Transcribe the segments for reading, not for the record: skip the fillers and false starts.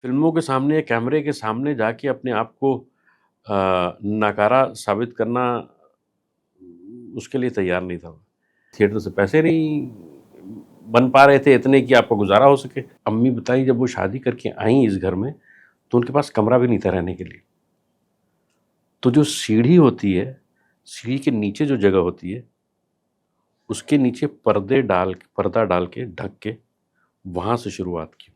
फ़िल्मों के सामने, कैमरे के सामने जाके अपने आप को नकारा साबित करना उसके लिए तैयार नहीं था। थिएटर से पैसे नहीं बन पा रहे थे इतने कि आपका गुज़ारा हो सके। अम्मी बताई जब वो शादी करके आईं इस घर में, तो उनके पास कमरा भी नहीं था रहने के लिए। तो जो सीढ़ी होती है, सीढ़ी के नीचे जो जगह होती है, उसके नीचे पर्दा डाल के, ढक के, वहाँ से शुरुआत की।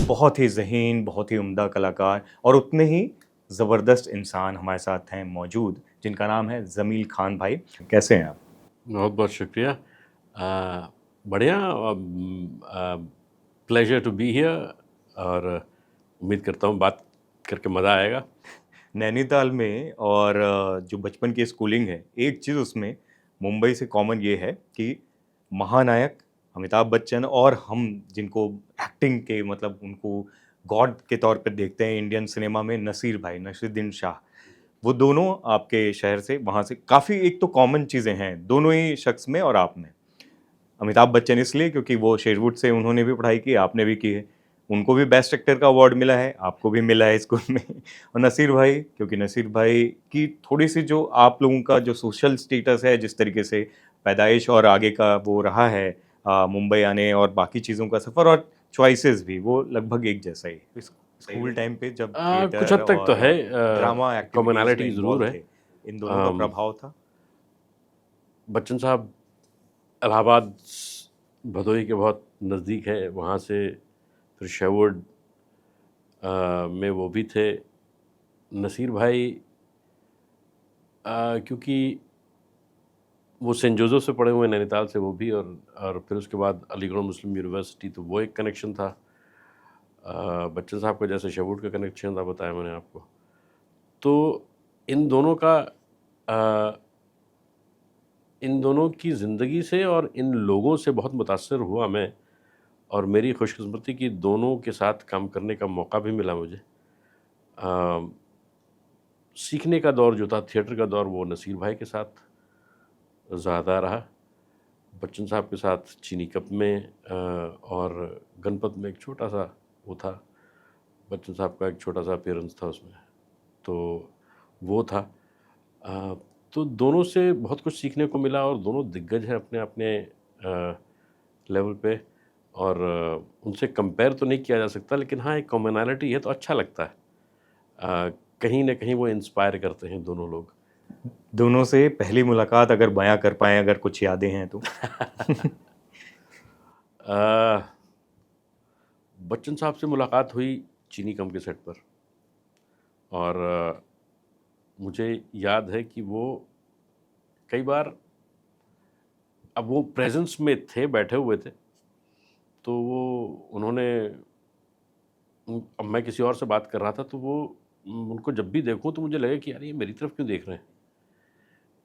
बहुत ही ज़हीन, बहुत ही उम्दा कलाकार और उतने ही ज़बरदस्त इंसान हमारे साथ हैं मौजूद, जिनका नाम है ज़मील खान भाई। कैसे हैं आप? बहुत-बहुत शुक्रिया। बढ़िया प्लेज़र टू बी हियर और उम्मीद करता हूँ बात करके मज़ा आएगा। नैनीताल में और जो बचपन की स्कूलिंग है, एक चीज़ उसमें मुंबई से कॉमन ये है कि महानायक अमिताभ बच्चन और हम जिनको एक्टिंग के मतलब उनको गॉड के तौर पे देखते हैं इंडियन सिनेमा में, नसीर भाई, नसीरुद्दीन शाह। वो दोनों आपके शहर से वहाँ से काफ़ी एक तो कॉमन चीज़ें हैं, दोनों ही शख्स में और आप में। अमिताभ बच्चन इसलिए क्योंकि वो शेरवुड से उन्होंने भी पढ़ाई की, आपने भी की है। उनको भी बेस्ट एक्टर का अवार्ड मिला है, आपको भी मिला है स्कूल में। और नसीर भाई क्योंकि नसीर भाई की थोड़ी-सी जो आप लोगों का जो सोशल स्टेटस है, जिस तरीके से पैदाइश और आगे का वो रहा है मुंबई आने और बाकी चीज़ों का सफ़र और चॉइसेस भी, वो लगभग एक जैसा ही। स्कूल टाइम पे जब कुछ थिएटर हद तक तो और है ड्रामा एक्टिविटीज़ में कॉमनैलिटी इन्वॉल्व ज़रूर है। थे, इन दोनों का अम, प्रभाव था? बच्चन साहब इलाहाबाद भदोही के बहुत नज़दीक है, वहाँ से फिर शेरवुड में वो भी थे। नसीर भाई क्योंकि वो सेंट जोसेफ से पढ़े हुए हैं नैनीताल से वो भी और फिर उसके बाद अलीगढ़ मुस्लिम यूनिवर्सिटी तो वो एक कनेक्शन था। बच्चन साहब का जैसे शेरवुड का कनेक्शन था बताया मैंने आपको। तो इन दोनों का अ, इन दोनों की ज़िंदगी से और इन लोगों से बहुत मुतासिर हुआ मैं और मेरी खुशकिस्मती कि दोनों के साथ काम करने का मौका भी मिला मुझे। अ, सीखने का दौर जो था थिएटर का दौर वो नसीर भाई के साथ ज़्यादा रहा। बच्चन साहब के साथ चीनी कप में और गणपत में एक छोटा-सा वो था, बच्चन साहब का एक छोटा-सा अपीयरेंस था उसमें, तो वो था। अ, तो दोनों से बहुत कुछ सीखने को मिला और दोनों दिग्गज हैं अपने-अपने लेवल पे और उनसे कंपेयर तो नहीं किया जा सकता लेकिन हाँ, एक कॉमनैलिटी है तो अच्छा लगता है। कहीं न कहीं वो इंस्पायर करते हैं दोनों लोग। दोनों से पहली मुलाकात अगर बयाँ कर पाएँ, अगर कुछ यादें हैं तो? अ, बच्चन साहब से मुलाकात हुई चीनी कम के सेट पर और मुझे याद है कि वो कई बार अब वो प्रेज़ेंस में थे, बैठे हुए थे, तो वो उन्होंने अब मैं किसी और से बात कर रहा था तो वो उनको जब भी देखूँ तो मुझे लगे कि यार ये मेरी तरफ क्यों देख रहे हैं?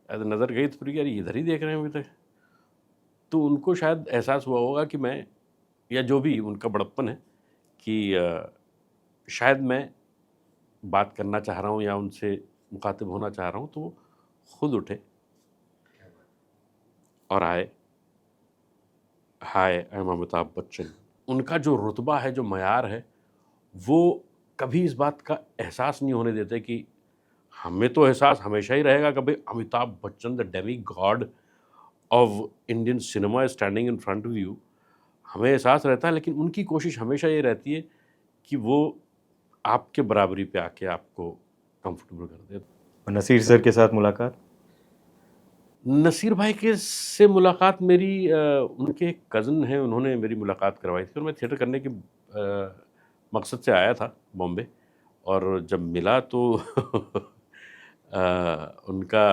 नज़र गई तो फिर यार ये इधर ही देख रहे हैं अभी तक। तो उनको शायद एहसास हुआ होगा कि मैं या जो भी उनका बड़प्पन है कि शायद मैं बात करना चाह रहा हूँ या उनसे मुख़ातिब होना चाह रहा हूँ, तो वो खुद उठे और आए, हाय आई एम अमिताभ बच्चन। उनका जो रुतबा है, जो मयार है, वो कभी इस बात का एहसास नहीं होने देते कि हमें तो एहसास हमेशा ही रहेगा कि भाई Amitabh Bachchan the Demi God of Indian cinema is standing in front of you. हमें एहसास रहता है लेकिन उनकी कोशिश हमेशा ये रहती है कि वो आपके बराबरी पे आके आपको कंफर्टेबल कर दे। और नसीर सर के साथ मुलाकात? नसीर भाई के से मुलाकात मेरी उनके एक कज़न हैं, उन्होंने मेरी मुलाकात करवाई थी और मैं थिएटर करने के मकसद से आया था बॉम्बे और जब मिला तो उनका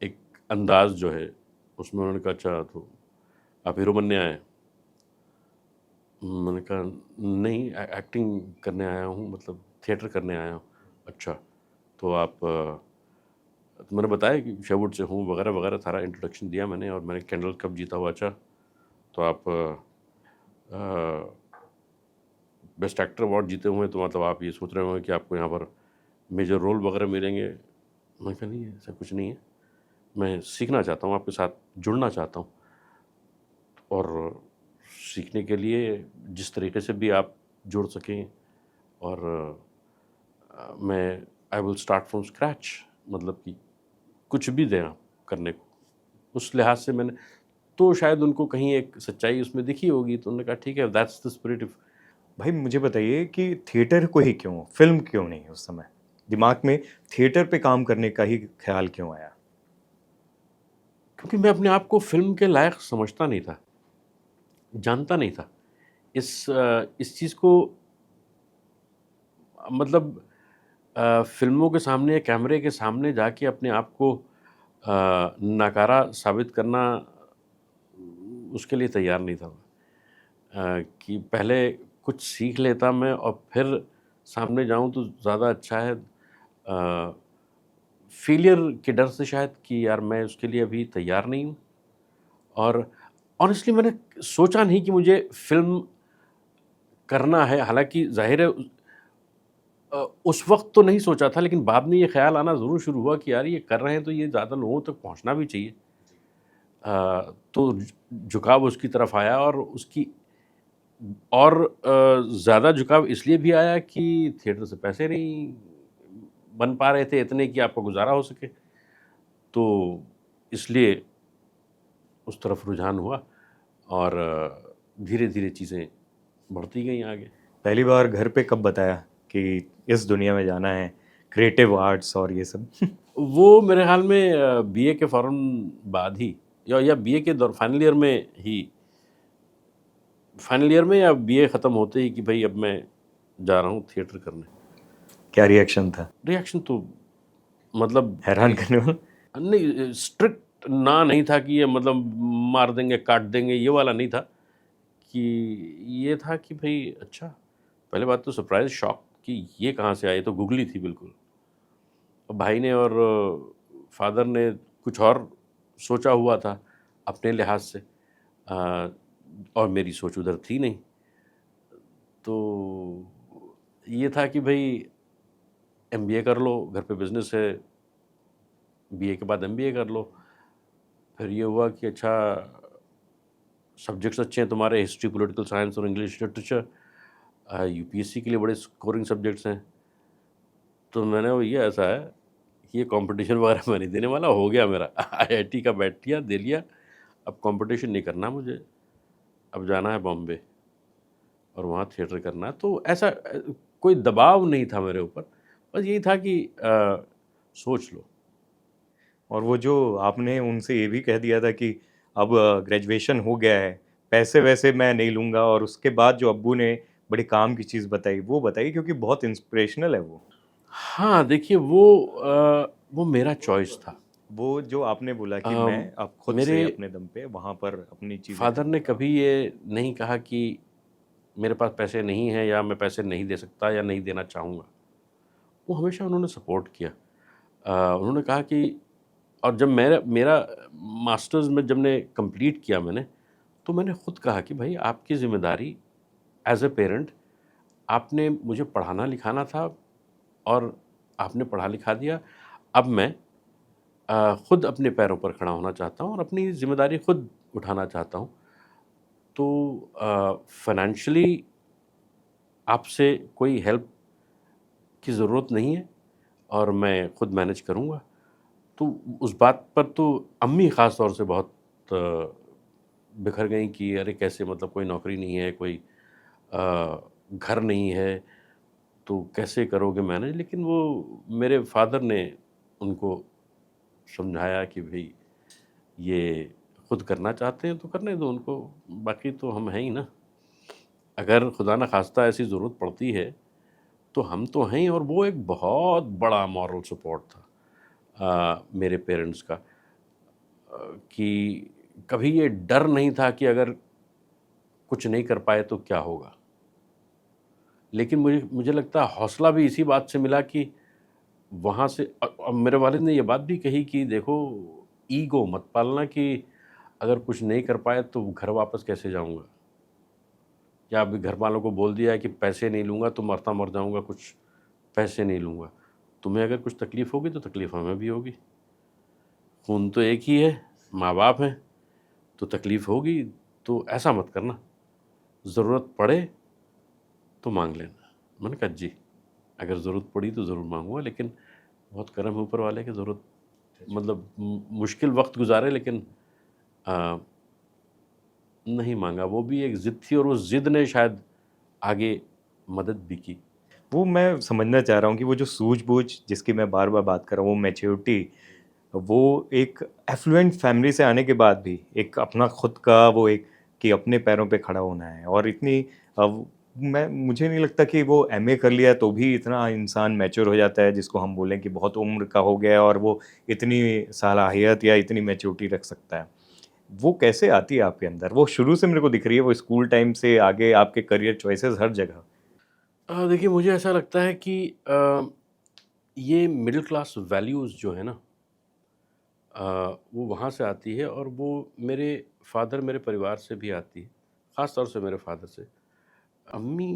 एक अंदाज़ जो है, उसमें उन्होंने कहा, "अच्छा, तो आप हीरो बनने आए हैं?" मैंने कहा, "नहीं, एक्टिंग करने आया हूँ, मतलब थिएटर करने आया हूँ।" "अच्छा, तो आप" तो मैंने बताया कि शेरवुड से हूँ वगैरह-वगैरह सारा इंट्रोडक्शन दिया मैंने और मैंने कैंडल कप जीता हुआ। अच्छा, तो आप बेस्ट एक्टर अवार्ड जीते हुए हैं तो मतलब आप ये सोच रहे होंगे कि आपको यहाँ पर मेजर रोल वगैरह मिलेंगे। मैंने कहा नहीं ऐसा कुछ नहीं है, मैं सीखना चाहता हूँ, आपके साथ जुड़ना चाहता हूँ और सीखने के लिए जिस तरीके से भी आप जोड़ सकें और मैं I will start from scratch, मतलब कि कुछ भी दें आप करने को। उस लिहाज से मैंने, तो शायद उनको कहीं एक सच्चाई उसमें दिखी होगी, तो उन्होंने कहा ठीक है, दैट्स द स्पिरिट। भाई मुझे बताइए कि थिएटर को ही क्यों, फ़िल्म क्यों नहीं उस समय? दिमाग में थिएटर पे काम करने का ही ख़्याल क्यों आया? क्योंकि मैं अपने आप को फ़िल्म के लायक समझता नहीं था, जानता नहीं था। इस चीज़ को मतलब फ़िल्मों के सामने, कैमरे के सामने जाके अपने आप को नकारा साबित करना, उसके लिए तैयार नहीं था मैं। कि पहले कुछ सीख लेता मैं और फिर सामने जाऊँ तो ज़्यादा अच्छा है। फेलियर के डर से शायद, कि यार मैं उसके लिए अभी तैयार नहीं हूँ। और ऑनेस्टली मैंने सोचा नहीं कि मुझे फ़िल्म करना है, हालाँकि ज़ाहिर है उस वक़्त तो नहीं सोचा था, लेकिन बाद में ये ख़्याल आना ज़रूर शुरू हुआ कि यार ये कर रहे हैं तो ये ज़्यादा लोगों तक पहुँचना भी चाहिए। तो झुकाव उसकी तरफ आया, और उसकी और ज़्यादा झुकाव इसलिए भी आया कि थिएटर से पैसे नहीं बन पा रहे थे इतने कि आपका गुज़ारा हो सके। तो इसलिए उस तरफ रुझान हुआ, और धीरे-धीरे चीज़ें बढ़ती गईं आगे। पहली बार घर पे कब बताया कि इस दुनिया में जाना है, क्रिएटिव आर्ट्स और ये सब? वो मेरे ख़्याल में बीए के फ़ौरन बाद ही, या बीए के फाइनल ईयर में ही, फाइनल ईयर में या बीए ख़त्म होते ही, कि भई अब मैं जा रहा हूँ थिएटर करने। क्या रिएक्शन था? रिएक्शन तो मतलब हैरान करने वाला? नहीं, स्ट्रिक्ट ना नहीं था कि ये मतलब मार देंगे, काट देंगे, ये वाला नहीं था। कि ये था कि भई अच्छा, पहले बात तो सरप्राइज़, शॉक कि ये कहाँ से आई, ये तो गूगली थी बिल्कुल। और भाई ने और फ़ादर ने कुछ और सोचा हुआ था अपने लिहाज से, और मेरी सोच उधर थी नहीं। तो ये था कि भई एमबीए कर लो, घर पे बिज़नेस है, बीए के बाद एमबीए कर लो। फिर ये हुआ कि अच्छा, सब्जेक्ट्स अच्छे हैं तुम्हारे, हिस्ट्री, पॉलिटिकल साइंस और इंग्लिश लिटरेचर, यूपीएससी के लिए बड़े स्कोरिंग सब्जेक्ट्स हैं। तो मैंने, वो ये ऐसा है, ये कंपटीशन वगैरह मैं नहीं देने वाला, हो गया मेरा आईआईटी का बैठ लिया, दे लिया, अब कंपटीशन नहीं करना मुझे, अब जाना है बॉम्बे और वहाँ थिएटर करना है। तो ऐसा कोई दबाव नहीं था मेरे ऊपर, बस यही था कि सोच लो। और वो जो आपने उनसे ये भी कह दिया था कि अब ग्रेजुएशन हो गया है, पैसे-वैसे मैं नहीं लूँगा, और उसके बाद जो अब्बू ने बड़ी काम की चीज़ बताई, वो बताइए क्योंकि बहुत इंस्पिरेशनल है वो। हाँ, देखिए वो मेरा चॉइस था। वो जो आपने बोला कि मैं अम, अब खुद मेरे से अपने दम पे वहाँ पर अपनी चीज़ें फादर ने करूँगा। कभी ये नहीं कहा कि मेरे पास पैसे नहीं हैं, या मैं पैसे नहीं दे सकता या नहीं देना चाहूँगा। वो हमेशा उन्होंने सपोर्ट किया। उन्होंने कहा कि, और जब मेरा मेरा मास्टर्स में जब ने कंप्लीट किया मैंने, तो मैंने खुद कहा कि भाई आपकी ज़िम्मेदारी एज़ अ पेरेंट, आपने मुझे पढ़ाना लिखाना था, और आपने पढ़ा लिखा दिया। अब मैं खुद अपने पैरों पर खड़ा होना चाहता हूँ और अपनी ज़िम्मेदारी खुद उठाना चाहता हूँ। तो फाइनेंशियली आपसे कोई हेल्प की ज़रूरत नहीं है, और मैं खुद मैनेज करूँगा। तो उस बात पर तो अम्मी ख़ास तौर से बहुत बिखर गईं कि अरे कैसे, मतलब कोई नौकरी नहीं है, कोई घर नहीं है, तो कैसे करोगे मैनेज? लेकिन वो मेरे फ़ादर ने उनको समझाया कि भई ये खुद करना चाहते हैं तो करने दो उनको, बाकी तो हम हैं ही ना। अगर खुदा न ख़ास्ता ऐसी ज़रूरत पड़ती है तो हम तो हैं ही। और वो एक बहुत बड़ा मॉरल सपोर्ट था मेरे पेरेंट्स का, कि कभी ये डर नहीं था कि अगर कुछ नहीं कर पाए तो क्या होगा। लेकिन मुझे मुझे लगता है हौसला भी इसी बात से मिला कि वहाँ से मेरे वालिद ने ये बात भी कही कि देखो, ईगो मत पालना कि अगर कुछ नहीं कर पाए तो घर वापस कैसे जाऊँगा, या अभी घर वालों को बोल दिया है कि पैसे नहीं लूँगा तो मरता मर जाऊँगा, कुछ पैसे नहीं लूँगा। तुम्हें अगर कुछ तकलीफ़ होगी तो तकलीफ़ हमें भी होगी, खून तो एक ही है, माँ बाप हैं, तो तकलीफ़ होगी। तो ऐसा मत करना, ज़रूरत पड़े तो मांग लेना। मैंने कहा जी, अगर ज़रूरत पड़ी तो ज़रूर मांगूंगा, लेकिन बहुत करम है ऊपर वाले की, ज़रूरत मतलब मुश्किल वक्त गुजारे लेकिन आ, नहीं मांगा। वो भी एक ज़िद थी और उस ज़िद ने शायद आगे मदद भी की। वो मैं समझना चाह रहा हूँ कि वो जो सूझबूझ जिसकी मैं बार बार बात कर रहा हूँ, वो मैच्योरिटी, वो एक एफ्लुएंट फैमिली से आने के बाद भी एक अपना खुद का वो एक कि अपने पैरों पे खड़ा होना है, और इतनी मैं मुझे नहीं लगता कि वो एमए कर लिया तो भी इतना इंसान मैच्योर हो जाता है जिसको हम बोलें कि बहुत उम्र का हो गया और वो इतनी सलाहियत या इतनी मैच्योरिटी रख सकता है। वो कैसे आती है आपके अंदर? वो शुरू से मेरे को दिख रही है, वो स्कूल टाइम से आगे आपके करियर चॉइसेस हर जगह। देखिए, मुझे ऐसा लगता है कि ये मिडिल क्लास वैल्यूज़ जो है ना, वो वहाँ से आती है, और वो मेरे फादर, मेरे परिवार से भी आती है, ख़ास तौर से मेरे फादर से। अम्मी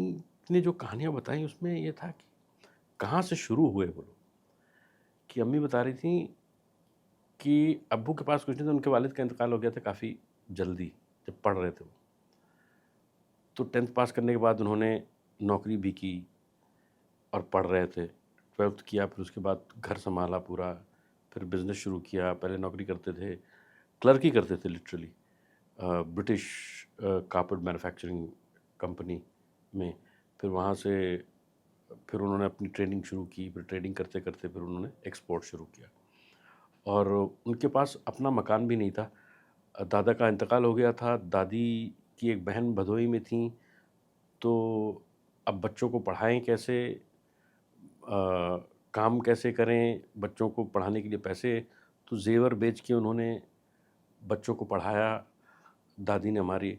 ने जो कहानियाँ बताई उसमें ये था कि कहाँ से शुरू हुए वो लोग। कि अम्मी बता रही थी कि अब्बू के पास कुछ नहीं था, उनके वालिद का इंतकाल हो गया था काफ़ी जल्दी, जब पढ़ रहे थे वो। तो 10th पास करने के बाद उन्होंने नौकरी भी की और पढ़ रहे थे। 12th किया, फिर उसके बाद घर सँभाला पूरा, फिर बिज़नेस शुरू किया। पहले नौकरी करते थे, क्लर्क ही करते थे literally, British carpet manufacturing company में। फिर वहाँ से फिर उन्होंने अपनी ट्रेनिंग शुरू की, फिर ट्रेनिंग करते-करते फिर उन्होंने एक्सपोर्ट शुरू किया। और उनके पास अपना मकान भी नहीं था। दादा का इंतकाल हो गया था, दादी की एक बहन भदोही में थीं, तो अब बच्चों को पढ़ाएँ कैसे, काम कैसे करें, बच्चों को पढ़ाने के लिए पैसे, तो ज़ेवर बेच के उन्होंने बच्चों को पढ़ाया, दादी ने हमारी।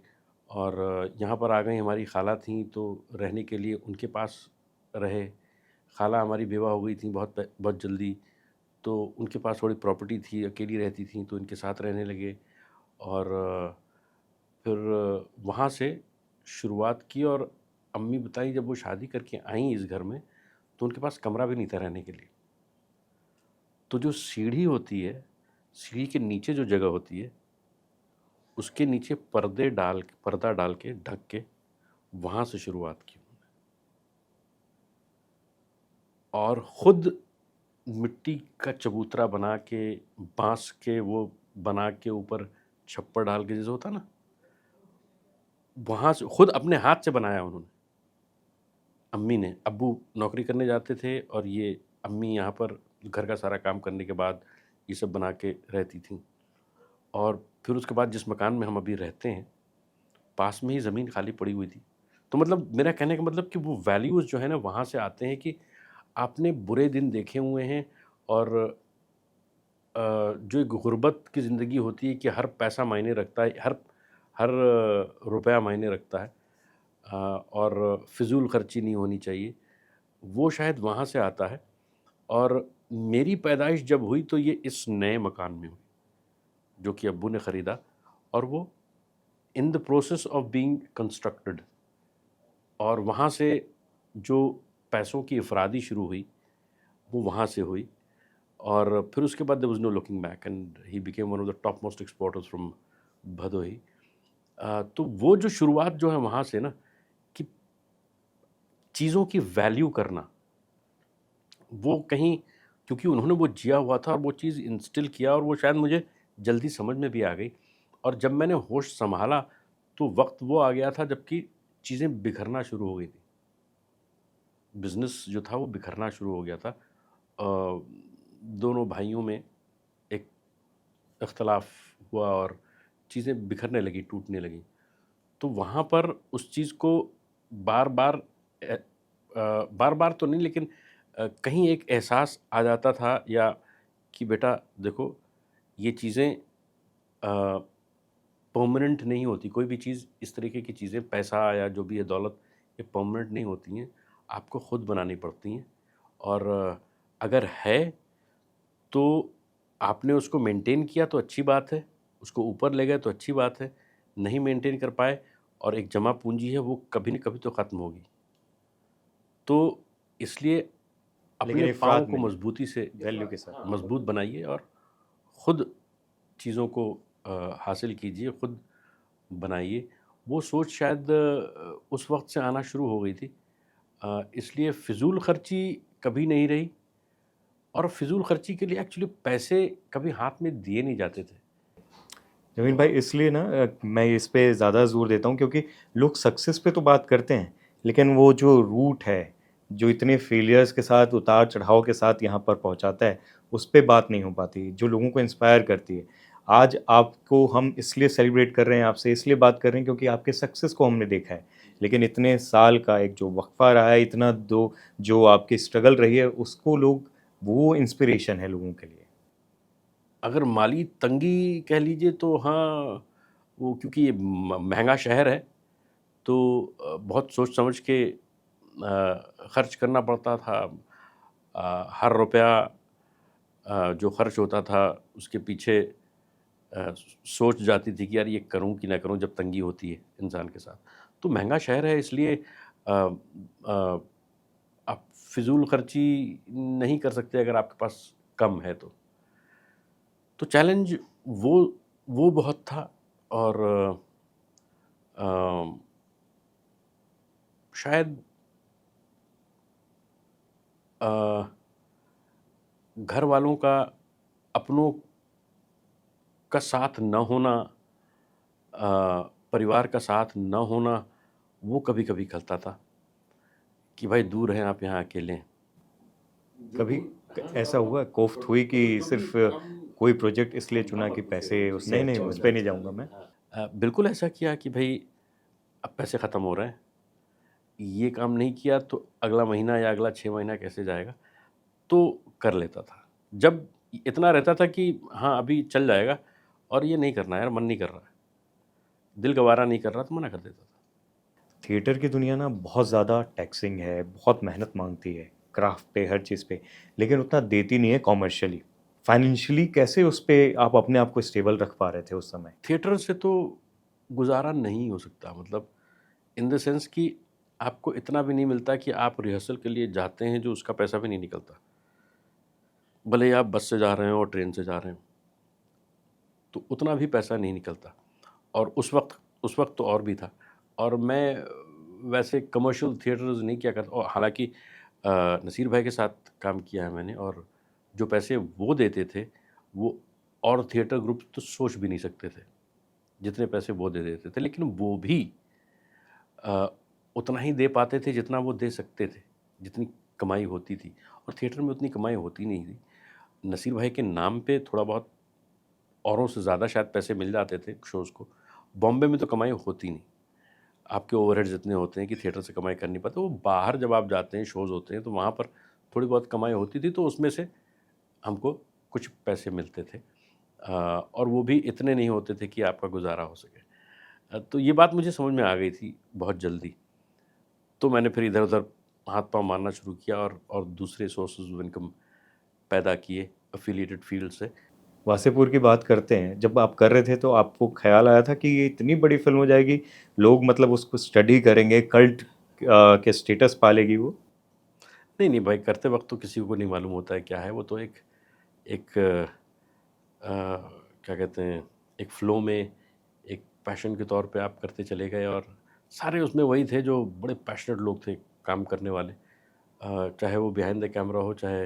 और यहाँ पर आ गई हमारी खाला थीं, तो रहने के लिए उनके पास रहे। खाला हमारी बेवा हो गई थी बहुत जल्दी, तो उनके पास थोड़ी प्रॉपर्टी थी, अकेली रहती थीं, तो इनके साथ रहने लगे। और फिर वहाँ से शुरुआत की। और अम्मी बताई जब वो शादी करके आईं इस घर में, तो उनके पास कमरा भी नहीं था रहने के लिए। तो जो सीढ़ी होती है, सीढ़ी के नीचे जो जगह होती है, उसके नीचे पर्दा डाल के ढक के वहाँ से शुरुआत की उन्होंने। और ख़ुद मिट्टी का चबूतरा बना के, बाँस के वो बना के ऊपर छप्पर डाल के, जैसे होता है ना, वहाँ से ख़ुद अपने हाथ से बनाया उन्होंने, अम्मी ने। अब्बू नौकरी करने जाते थे और ये अम्मी यहाँ पर घर का सारा काम करने के बाद ये सब बना के रहती थीं। और फिर उसके बाद जिस मकान में हम अभी रहते हैं, पास में ही ज़मीन खाली पड़ी हुई थी। तो मतलब मेरा कहने का मतलब कि वो वैल्यूज़ जो है ना, वहाँ से आते हैं कि आपने बुरे दिन देखे हुए हैं। और जो एक गुर्बत की ज़िंदगी होती है कि हर पैसा मायने रखता है, हर हर रुपया मायने रखता है, और फ़िज़ूल खर्ची नहीं होनी चाहिए, वो शायद वहाँ से आता है। और मेरी पैदाइश जब हुई तो ये इस नए मकान में हुई, जो कि अब्बू ने ख़रीदा, और वो in the process of being constructed. और वहाँ से जो पैसों की अफरादी शुरू हुई, वो वहाँ से हुई। और फिर उसके बाद there was no looking back, and he became one of the top most exporters from Bhadohi. तो वो जो शुरुआत जो है वहाँ से ना, कि चीज़ों की वैल्यू करना, वो कहीं, क्योंकि उन्होंने वो जिया हुआ था और वो चीज़ इंस्टिल किया, और वो शायद मुझे जल्दी समझ में भी आ गई। और जब मैंने होश सँभाला, तो वक़्त वो आ गया था जबकि चीज़ें बिखरना शुरू हो गई थी। बिज़नेस जो था वो बिखरना शुरू हो गया था। दोनों भाइयों में एक इख्तलाफ हुआ और चीज़ें बिखरने लगी, टूटने लगी। तो वहाँ पर उस चीज़ को बार-बार बार-बार तो नहीं, लेकिन कहीं एक एहसास आ जाता था, या कि बेटा देखो, ये चीज़ें परमानेंट नहीं होती। कोई भी चीज़, इस तरीके की चीज़ें, पैसा या जो भी है दौलत, ये परमानेंट नहीं होती हैं, आपको खुद बनानी पड़ती हैं। और अगर है तो आपने उसको मेंटेन किया तो अच्छी बात है, उसको ऊपर ले गए तो अच्छी बात है, नहीं मेंटेन कर पाए और एक जमा पूँजी है, वो कभी न कभी तो ख़त्म होगी। तो इसलिए लेकिन अपने पाँव इफ़रात को में नहीं, मज़बूती से वैल्यू के साथ। मज़बूत बनाइए और खुद चीज़ों को हासिल कीजिए, खुद बनाइए। वो सोच शायद उस वक़्त से आना शुरू हो गई थी इसलिए फ़िज़ूल खर्ची कभी नहीं रही, और फ़िज़ूल खर्ची के लिए एक्चुअली पैसे कभी हाथ में दिए नहीं जाते थे। जमील भाई, इसलिए ना मैं इस पे ज़्यादा ज़ोर देता हूँ क्योंकि लोग सक्सेस पे तो बात करते हैं, लेकिन वो जो रूट है, जो इतने फेलियर्स के साथ, उतार-चढ़ाव के साथ यहाँ पर पहुँचाता है, उस पे बात नहीं हो पाती, जो लोगों को इंस्पायर करती है। आज आपको हम इसलिए सेलिब्रेट कर रहे हैं, आपसे इसलिए बात कर रहे हैं क्योंकि आपके सक्सेस को हमने देखा है। लेकिन इतने साल का एक जो वक़्फ़ा रहा है, इतना दो जो आपकी स्ट्रगल रही है, उसको लोग, वो इंस्पिरेशन है लोगों के लिए। अगर माली तंगी कह लीजिए तो हाँ, वो क्योंकि ये महंगा शहर है, तो बहुत सोच समझ के खर्च करना पड़ता था। हर रुपया जो खर्च होता था उसके पीछे सोच जाती थी कि यार ये करूं कि ना करूं, जब तंगी होती है इंसान के साथ। तो महंगा शहर है, इसलिए आप फिजूल खर्ची नहीं कर सकते अगर आपके पास कम है तो चैलेंज वो वो बहुत था। और अ, शायद अ, घर वालों का, अपनों का साथ न होना, परिवार का साथ न होना, वो कभी-कभी खलता था कि भाई दूर हैं आप, यहाँ अकेले हैं। कभी ऐसा हुआ, कोफ्त हुई कि सिर्फ कोई प्रोजेक्ट इसलिए चुना कि पैसे उससे नहीं, नहीं, उस पे नहीं जाऊँगा मैं। बिल्कुल ऐसा किया कि भई अब पैसे ख़त्म हो रहे हैं, ये काम नहीं किया तो अगला महीना या अगला 6 महीना कैसे जाएगा? तो कर लेता था। जब इतना रहता था कि हाँ, अभी चल जाएगा और ये नहीं करना है यार, मन नहीं कर रहा है, दिल गवारा नहीं कर रहा, तो मना कर देता था। थिएटर की दुनिया ना बहुत ज़्यादा टैक्सिंग है, बहुत मेहनत माँगती है, क्राफ्ट पे, हर चीज़ पे, लेकिन उतना देती नहीं है कॉमर्शियली। फाइनेंशियली कैसे उस पे आप अपने आप को स्टेबल रख पा रहे थे उस समय? थिएटर से तो गुज़ारा नहीं हो सकता, मतलब इन द सेंस कि आपको इतना भी नहीं मिलता कि आप रिहर्सल के लिए जाते हैं, जो उसका पैसा भी नहीं निकलता। भले ही आप बस से जा रहे हो और ट्रेन से जा रहे हो, तो उतना भी पैसा नहीं निकलता। और उस वक़्त तो और भी था। और मैं वैसे कमर्शियल थिएटर्स नहीं किया करता, और हालाँकि नसीर भाई के साथ काम किया है मैंने, और जो पैसे वो देते थे, वो और थिएटर ग्रुप तो सोच भी नहीं सकते थे, जितने पैसे वो दे देते थे। लेकिन वो भी अ, उतना ही दे पाते थे जितना वो दे सकते थे, जितनी कमाई होती थी, और थिएटर में उतनी कमाई होती नहीं थी। नसीर भाई के नाम पे थोड़ा बहुत औरों से ज़्यादा शायद पैसे मिल जाते थे शोज़ को। बॉम्बे में तो कमाई होती नहीं। आपके ओवरहेड्स इतने होते हैं कि थिएटर से कमाई कर नहीं पाते। वो बाहर जब आप जाते हैं, शोज़ होते हैं, तो वहाँ पर थोड़ी बहुत कमाई होती थी, तो उसमें से हमको कुछ पैसे मिलते थे। और वो भी इतने नहीं होते थे कि आपका गुज़ारा हो सके। तो ये बात मुझे समझ में आ गई थी बहुत जल्दी। तो मैंने फिर इधर-उधर हाथ-पाँव मारना शुरू किया, और दूसरे सोर्सेज़ ऑफ इनकम पैदा किए एफ़िलिएटेड फ़ील्ड से। वासेपुर की बात करते हैं, जब आप कर रहे थे तो आपको ख़्याल आया था कि ये इतनी बड़ी फ़िल्म हो जाएगी, लोग मतलब उसको स्टडी करेंगे, कल्ट के स्टेटस पालेगी वो? नहीं, नहीं भाई, करते वक़्त तो किसी को नहीं मालूम होता है क्या है, वो तो एक एक क्या कहते हैं, एक फ़्लो में, एक पैशन के तौर पे आप करते चले गए, और सारे उसमें वही थे जो बड़े पैशनेट लोग थे काम करने वाले। चाहे वो बिहाइंड द कैमरा हो, चाहे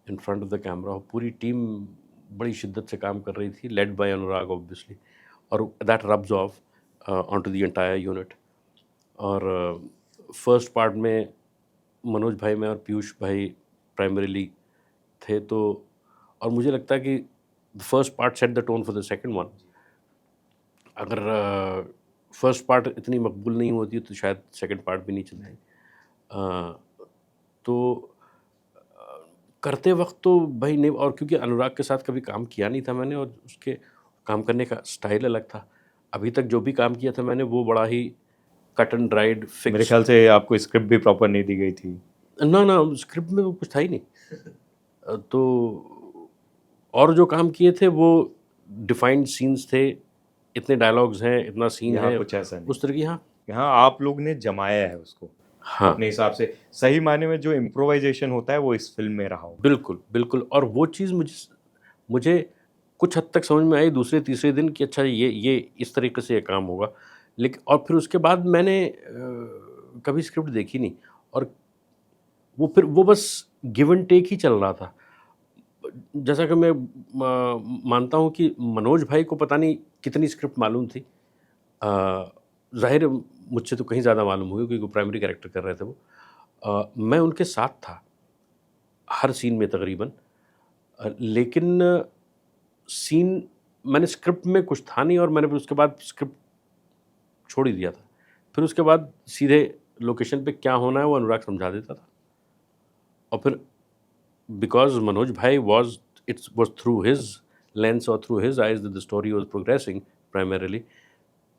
in front of the camera हो, पूरी टीम बड़ी शिद्दत से काम कर रही थी, लेड बाय अनुराग ऑब्वियसली, और that rubs off on to the entire unit. और फर्स्ट पार्ट में मनोज भाई, मैं और पीयूष भाई प्राइमरीली थे, तो और मुझे लगता है कि the first part set the tone for the second one. अगर फर्स्ट पार्ट इतनी मकबूल नहीं होती तो शायद सेकंड पार्ट भी नहीं चलती। अ, तो करते वक़्त तो भाई नहीं, और क्योंकि अनुराग के साथ कभी काम किया नहीं था मैंने, और उसके काम करने का स्टाइल अलग था। अभी तक जो भी काम किया था मैंने, वो बड़ा ही कट एंड ड्राइड मेरे फिक्स्ड। ख़्याल से आपको स्क्रिप्ट भी प्रॉपर नहीं दी गई थी। ना, ना, स्क्रिप्ट में वो कुछ था ही नहीं। तो और जो काम किए थे वो डिफाइंड सीन्स थे, इतने डायलॉग्स हैं, इतना सीन यहाँ है, कुछ ऐसा नहीं। उस तरह की। हाँ, यहाँ आप लोग ने जमाया है उसको, हाँ, अपने हिसाब से। सही मायने में जो इम्प्रोवाइज़ेशन होता है वो इस फ़िल्म में रहा होगा। बिल्कुल, बिल्कुल। और वो चीज़ मुझे कुछ हद तक समझ में आई दूसरे-तीसरे दिन कि अच्छा ये इस तरीके से ये काम होगा। लेकिन और फिर उसके बाद मैंने कभी स्क्रिप्ट देखी नहीं, और फिर वो बस गिव एंड टेक ही चल रहा था। जैसा कि मैं मानता हूँ कि मनोज भाई को पता नहीं कितनी स्क्रिप्ट मालूम थी। ज़ाहिर है मुझसे तो कहीं ज़्यादा मालूम होगी क्योंकि वो प्राइमरी कैरेक्टर कर रहे थे वो। मैं उनके साथ था हर सीन में तकरीबन। लेकिन सीन मैंने स्क्रिप्ट में कुछ था नहीं और मैंने फिर उसके बाद स्क्रिप्ट छोड़ ही दिया था। फिर उसके बाद सीधे लोकेशन पे क्या होना है वो अनुराग समझा देता था। और फिर बिकॉज़ मनोज भाई was through his lens or through his eyes that the story was progressing primarily,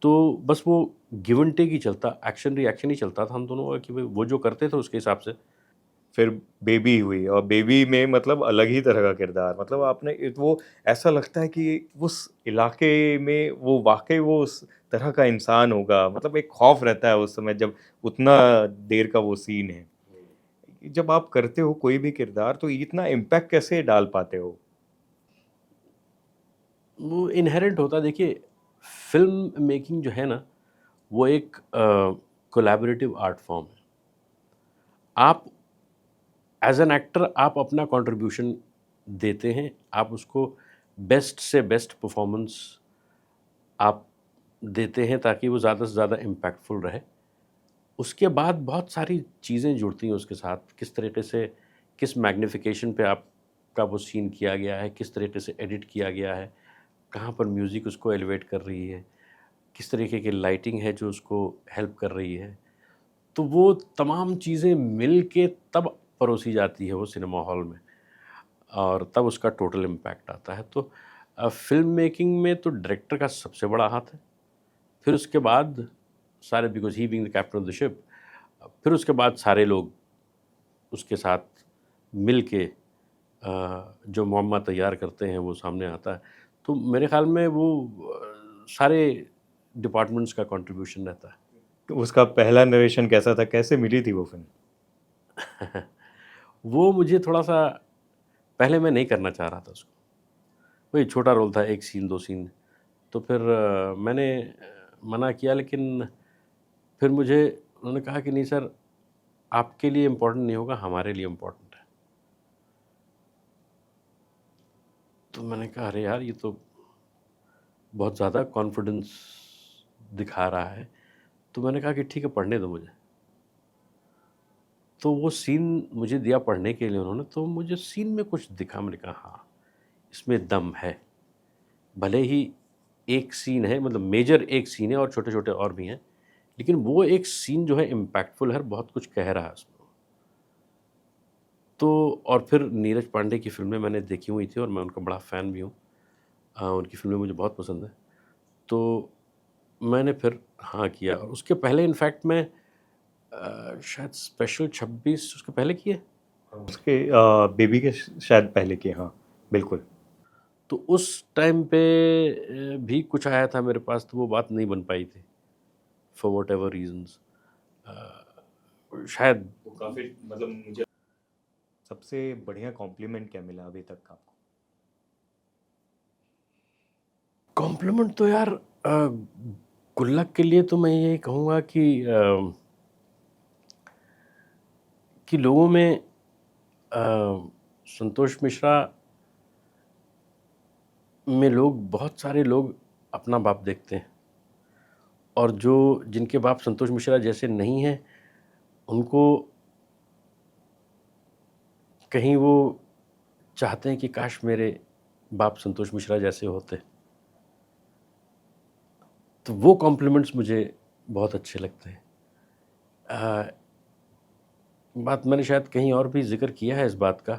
तो बस वो गिव एंड टेक ही चलता, एक्शन रिएक्शन ही चलता था हम दोनों का कि भाई वो जो करते थे उसके हिसाब से। फिर बेबी हुई और बेबी में मतलब अलग ही तरह का किरदार, मतलब आपने वो ऐसा लगता है कि उस इलाके में वो वाकई वो उस तरह का इंसान होगा, मतलब एक खौफ रहता है उस समय जब उतना देर का वो सीन है। जब आप करते हो कोई भी किरदार तो इतना इम्पैक्ट कैसे डाल पाते हो? वो इनहेरेंट होता है। देखिए, फ़िल्म मेकिंग जो है ना, वो एक कोलैबोरेटिव आर्ट फॉर्म है। आप एज़ एन एक्टर आप अपना कंट्रीब्यूशन देते हैं, आप उसको बेस्ट से बेस्ट परफॉर्मेंस आप देते हैं ताकि वो ज़्यादा से ज़्यादा इम्पैक्टफुल रहे। उसके बाद बहुत सारी चीज़ें जुड़ती हैं उसके साथ, किस तरीके से, किस मैग्निफिकेशन पे आपका वो सीन किया गया है, किस तरीके से एडिट किया गया है, कहाँ पर म्यूज़िक उसको एलिवेट कर रही है, किस तरीके की लाइटिंग है जो उसको हेल्प कर रही है। तो वो तमाम चीज़ें मिल के तब परोसी जाती है वो सिनेमा हॉल में और तब उसका टोटल इम्पैक्ट आता है। तो फ़िल्म मेकिंग में तो डायरेक्टर का सबसे बड़ा हाथ है। फिर उसके बाद सारे, because he being the captain of the ship, फिर उसके बाद सारे लोग उसके साथ मिल के जो मुअम्मा तैयार करते हैं वो सामने आता है। तो मेरे ख़्याल में वो सारे डिपार्टमेंट्स का कंट्रीब्यूशन रहता है। तो उसका पहला नरेशन कैसा था? कैसे मिली थी वो फ़िल्म? वो मुझे थोड़ा-सा, पहले मैं नहीं करना चाह रहा था उसको। वही छोटा रोल था, 1 सीन 2 सीन। तो फिर मैंने मना किया, लेकिन फिर मुझे उन्होंने कहा कि नहीं सर, आपके लिए इम्पोर्टेंट नहीं होगा, हमारे लिए इम्पोर्टेंट है। तो मैंने कहा अरे यार, ये तो बहुत ज़्यादा कॉन्फिडेंस दिखा रहा है। तो मैंने कहा कि ठीक है, पढ़ने दो मुझे। तो वो सीन मुझे दिया पढ़ने के लिए उन्होंने, तो मुझे सीन में कुछ दिखा। मैंने कहा हाँ, इसमें दम है। भले ही एक सीन है, मतलब मेजर एक सीन है और छोटे-छोटे और भी हैं, लेकिन वो एक सीन जो है इम्पैक्टफुल है, बहुत कुछ कह रहा है उसमें। तो और फिर नीरज पांडे की फ़िल्में मैंने देखी हुई थी और मैं उनका बड़ा फ़ैन भी हूँ। उनकी फ़िल्में मुझे बहुत पसंद हैं। तो मैंने फिर हाँ किया, और उसके पहले इनफैक्ट मैं शायद स्पेशल 26 उसके पहले किए। उसके बेबी के शायद पहले के, हाँ, बिल्कुल। तो उस टाइम पे भी कुछ आया था मेरे पास, तो वो बात नहीं बन पाई थी फॉर व्हाटएवर रीज़न्स। शायद वो काफ़ी मतलब मुझे सबसे बढ़िया कॉम्प्लीमेंट क्या मिला अभी तक आपको? कॉम्प्लीमेंट तो यार, गुल्लक के लिए तो मैं यही कहूँगा कि लोगों में संतोष मिश्रा में लोग, बहुत सारे लोग अपना बाप देखते हैं, और जो जिनके बाप संतोष मिश्रा जैसे नहीं हैं, उनको कहीं वो चाहते हैं कि काश मेरे बाप संतोष मिश्रा जैसे होते। तो वो कॉम्प्लीमेंट्स मुझे बहुत अच्छे लगते हैं। अ, बात मैंने शायद कहीं और भी ज़िक्र किया है इस बात का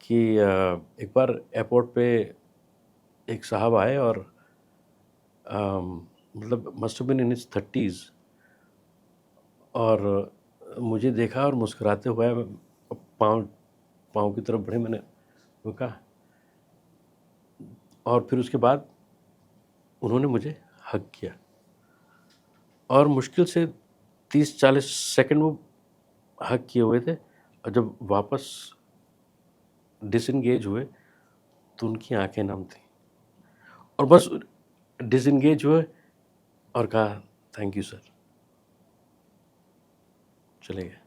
कि एक बार एयरपोर्ट पे एक साहब आए और मतलब must have been in his 30s, और मुझे देखा और मुस्कुराते हुए पाँव पाँव की तरफ बढ़े, मैंने रुका, और फिर उसके बाद उन्होंने मुझे हग किया, और मुश्किल से 30-40 सेकंड वो हग किए हुए थे, और जब वापस डिसएंगेज हुए तो उनकी आंखें नम थीं, और बस डिसएंगेज हुए और कहा थैंक यू सर, चले गए।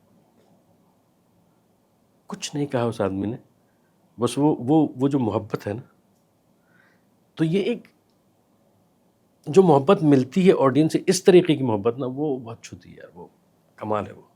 कुछ नहीं कहा उस आदमी ने, बस वो जो मोहब्बत है ना, तो ये एक जो मोहब्बत मिलती है ऑडियंस से, इस तरीके की मोहब्बत ना, वो बहुत छूती है यार, वो कमाल है वो।